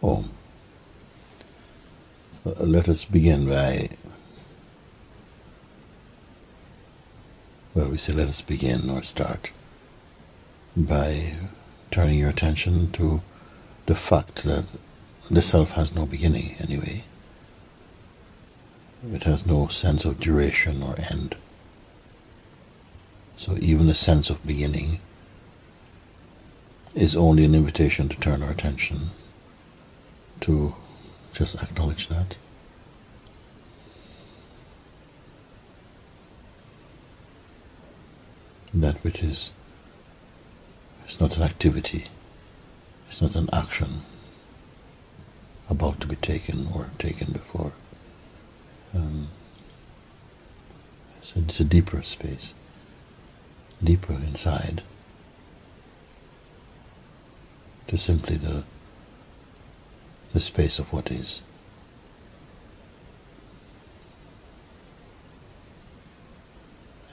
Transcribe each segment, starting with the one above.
home. Let us begin by, let us begin or start by turning your attention to the fact that the self has no beginning anyway. It has no sense of duration or end. So even the sense of beginning is only an invitation to turn our attention to just acknowledge that. That which is, it's not an activity, it's not an action about to be taken or taken before. So it's a deeper space, deeper inside, to simply the space of what is.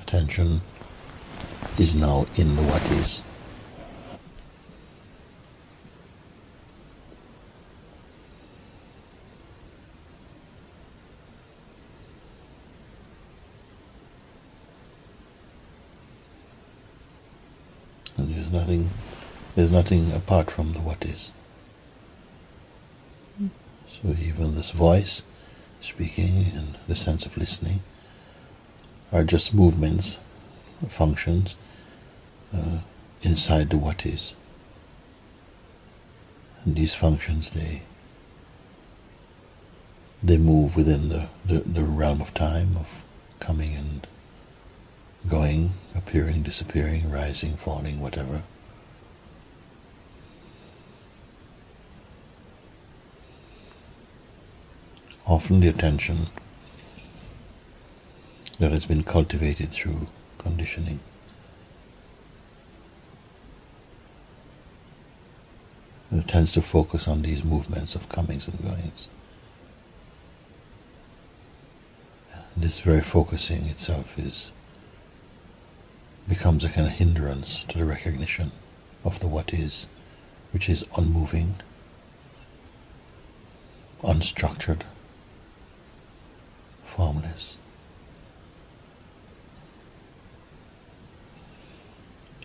Attention is now in the what is. And there's nothing apart from the what is. So even this voice speaking and the sense of listening are just movements, functions inside the what is. And these functions, they move within the realm of time, of coming and going, appearing, disappearing, rising, falling, whatever. Often the attention that has been cultivated through conditioning tends to focus on these movements of comings and goings. This very focusing itself becomes a kind of hindrance to the recognition of the what is, which is unmoving, unstructured, formless.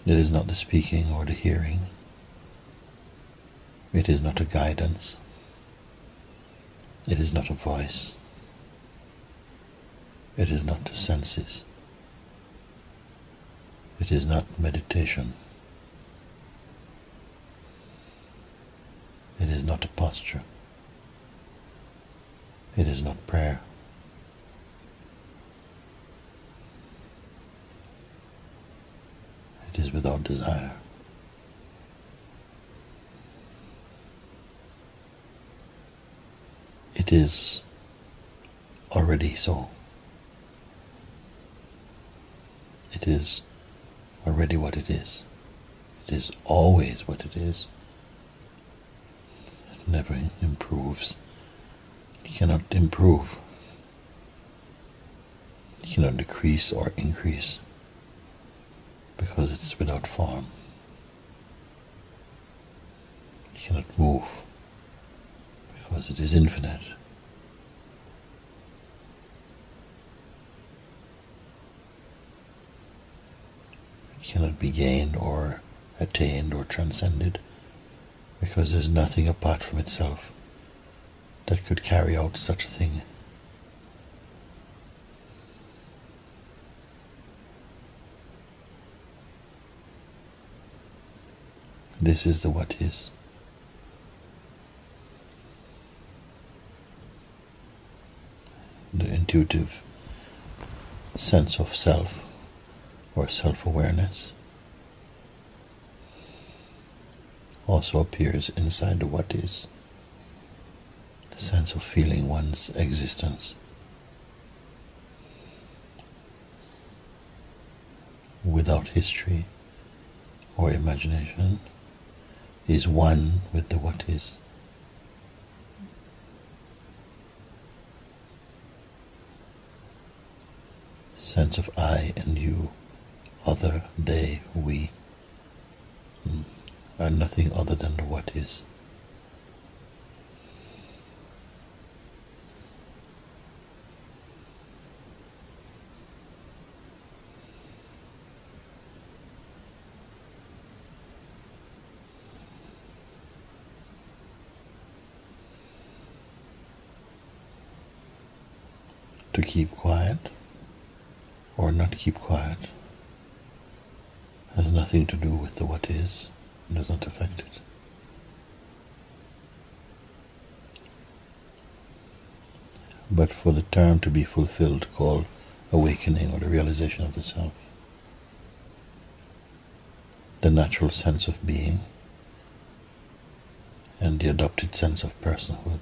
It is not the speaking or the hearing. It is not a guidance. It is not a voice. It is not the senses. It is not meditation. It is not a posture. It is not prayer. It is without desire. It is already so. It is already what it is. It is always what it is. It never improves. It cannot improve. It cannot decrease or increase, because it's without form. It cannot move, because it is infinite. It cannot be gained or attained or transcended, because there's nothing apart from itself that could carry out such a thing. This is the what is. The intuitive sense of self or self-awareness also appears inside the what is. The sense of feeling one's existence without history or imagination is one with the what is. Sense of I and you, other, they, we, are nothing other than the what is. to keep quiet or not keep quiet has nothing to do with the what is, and does not affect it. But for the term to be fulfilled, called awakening or the realization of the self, the natural sense of being and the adopted sense of personhood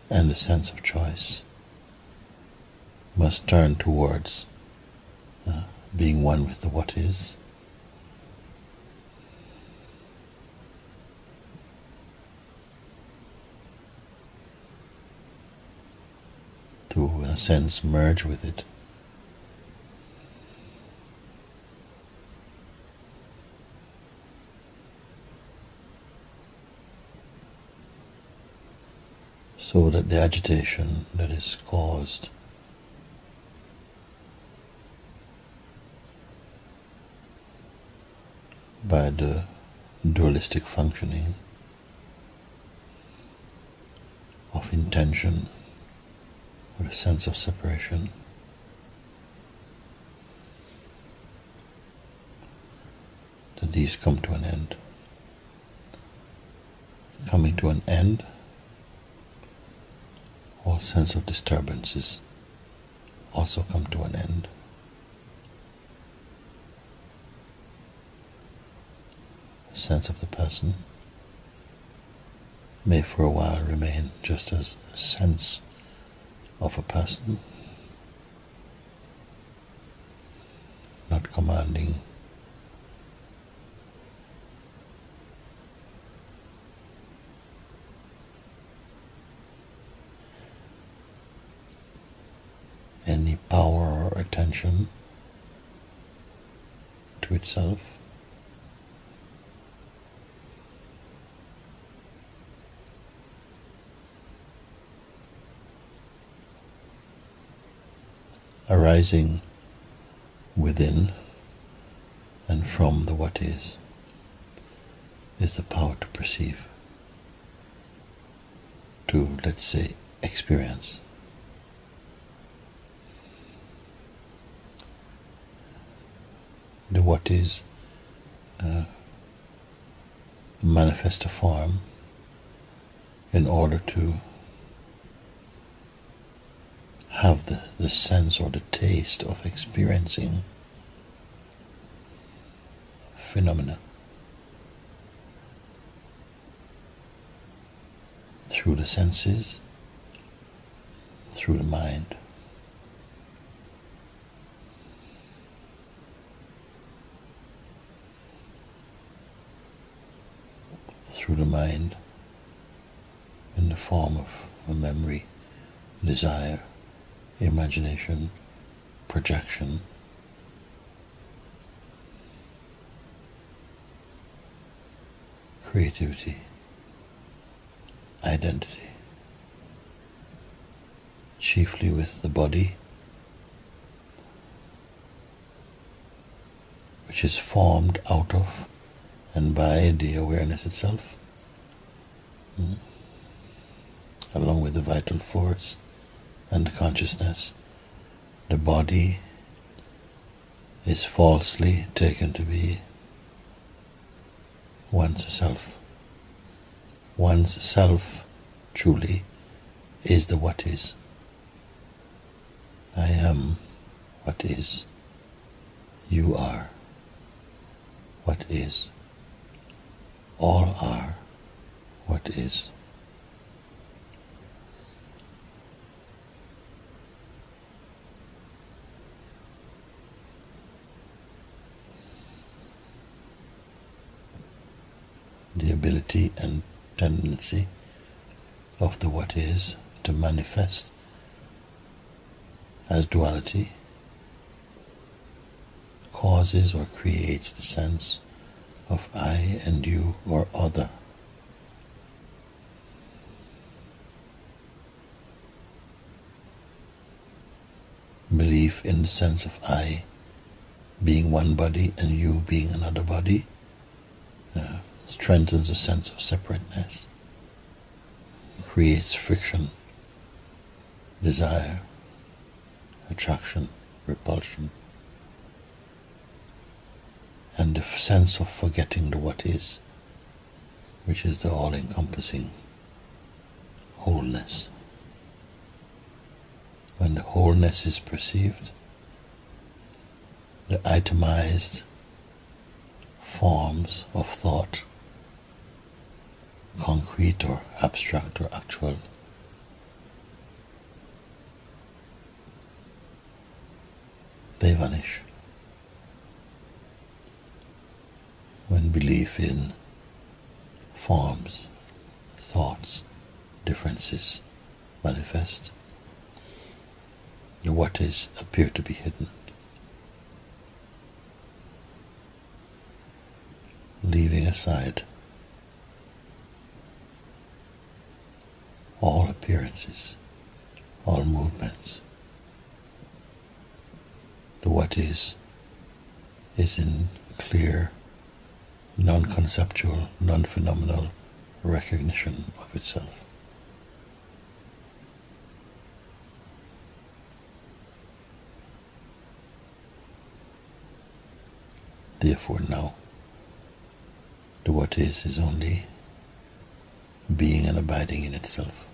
and the sense of choice must turn towards being one with the what is, to, in a sense, merge with it. So that the agitation that is caused by the dualistic functioning of intention or a sense of separation that these come to an end. Coming to an end, all sense of disturbances also come to an end. The sense of the person may for a while remain just as a sense of a person, not commanding any power or attention to itself. Arising within and from the what is the power to perceive, to, let's say, experience. The what is manifest a form in order to have the sense or the taste of experiencing phenomena through the senses, through the mind. Through the mind in the form of a memory, desire, imagination, projection, creativity, identity, chiefly with the body, which is formed out of and by the awareness itself, along with the vital force and the consciousness. The body is falsely taken to be one's self. One's self truly is the what is. I am what is. You are what is. All are what is. The ability and tendency of the what is to manifest as duality causes or creates the sense of I and you or other. Belief in the sense of I being one body and you being another body strengthens a sense of separateness creates friction, desire, attraction, repulsion, and the sense of forgetting the what is, which is the all-encompassing wholeness. When the wholeness is perceived, the itemized forms of thought, concrete or abstract or actual, they vanish. When belief in forms, thoughts, differences manifest, the what is appear to be hidden, leaving aside all appearances, all movements. The what is in clear, non-conceptual, non-phenomenal recognition of itself. Therefore now, the what is only being and abiding in itself.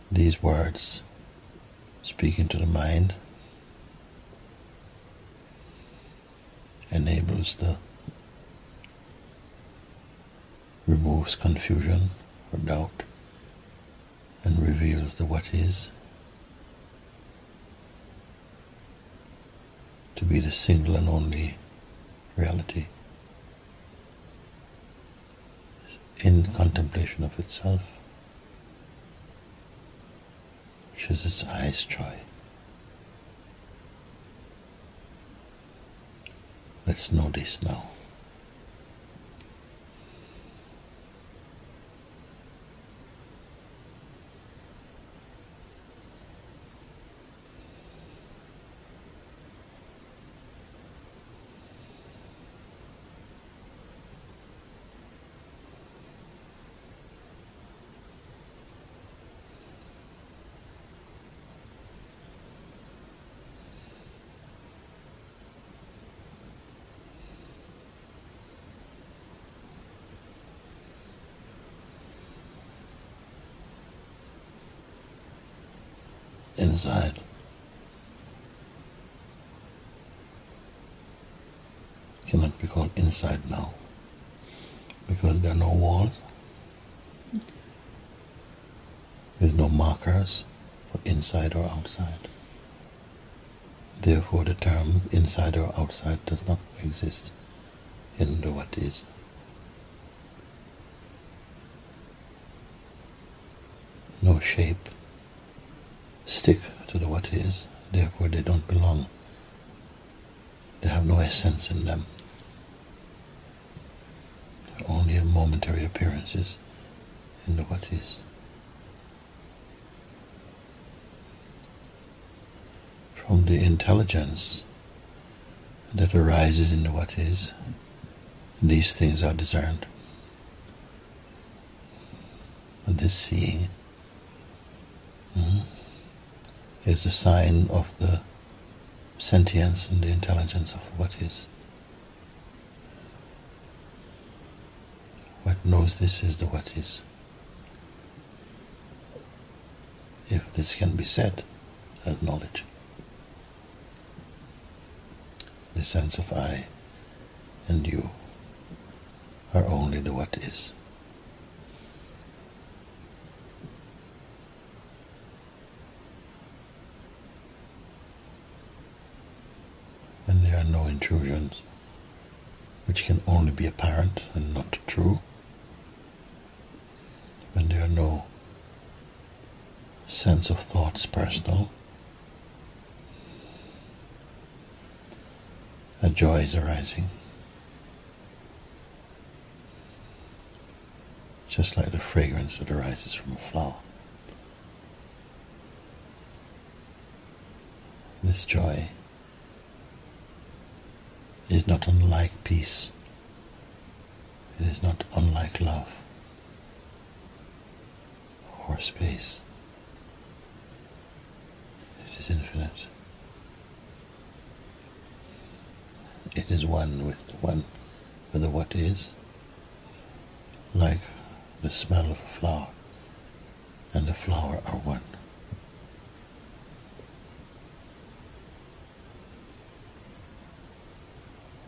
These words, speaking to the mind, removes confusion or doubt, and reveals the what is to be the single and only reality, in contemplation of itself, which is its highest joy. Let's know this now. Inside, cannot be called inside now, because there are no walls, there's no markers for inside or outside. Therefore the term inside or outside does not exist in the what is. No shape stick to the what is, therefore they don't belong. They have no essence in them. They're only momentary appearances in the what is. From the intelligence that arises in the what is, these things are discerned. And this seeing is a sign of the sentience and the intelligence of what is. What knows this is the what is. If this can be said as knowledge. The sense of I and you are only the what is. When there are no intrusions, which can only be apparent and not true, when there are no sense of thoughts personal, a joy is arising, just like the fragrance that arises from a flower. This joy is not unlike peace It is not unlike love or space. It is infinite. It is one with the what is, like the smell of a flower and the flower are one.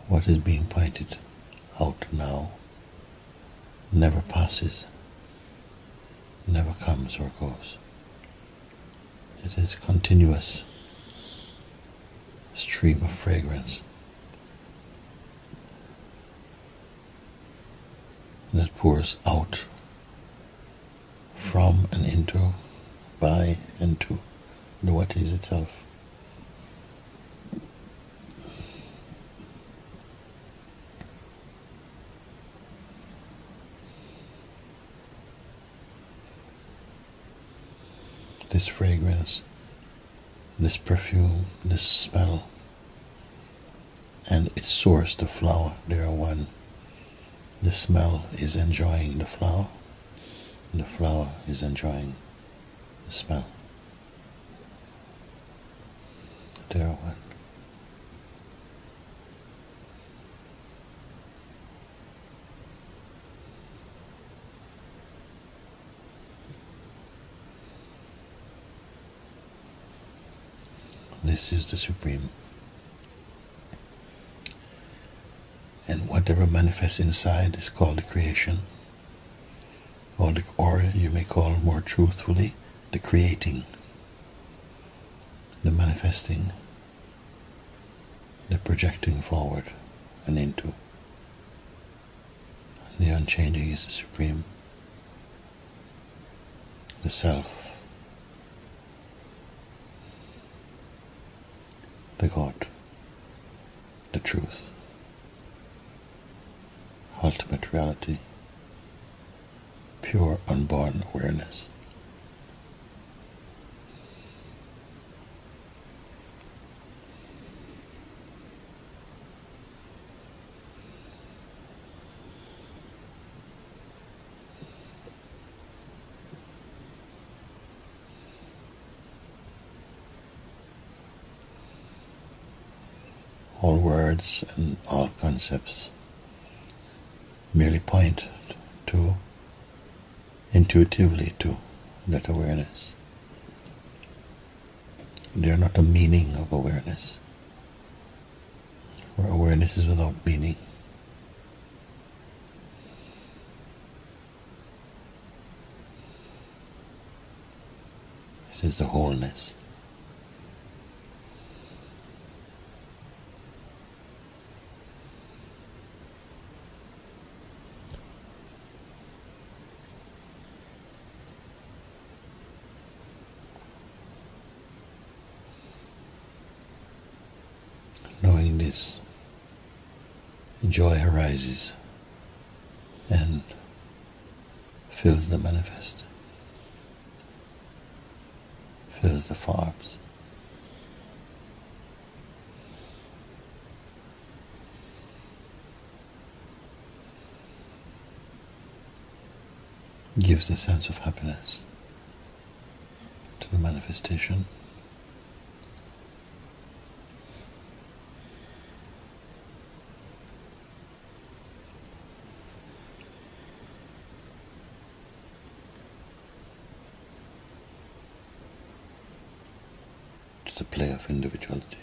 What is being pointed out now never passes, never comes or goes. It is a continuous stream of fragrance that pours out from and into, by and to the what is itself. This fragrance, this perfume, this smell, and its source, the flower, they are one. The smell is enjoying the flower, and the flower is enjoying the smell. They are one. This is the Supreme. And whatever manifests inside is called the creation, or you may call more truthfully, the creating, the manifesting, the projecting forward and into. The unchanging is the Supreme, the Self, the God, the truth, ultimate reality, pure unborn awareness. All words and all concepts merely point to, intuitively to, that awareness. They are not a meaning of awareness, for awareness is without meaning. It is the wholeness. Knowing this, joy arises and fills the manifest, fills the forms. Gives a sense of happiness to the manifestation. The play of individuality.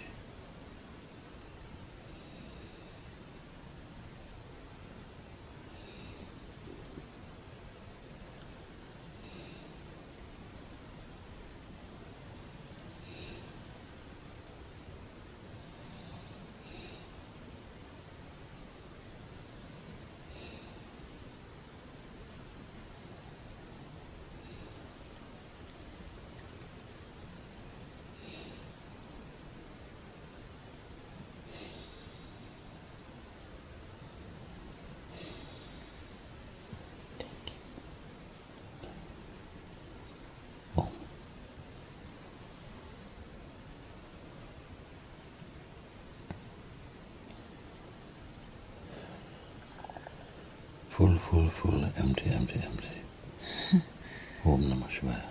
full, full, full, empty, empty, empty. Om Namah Shivaya.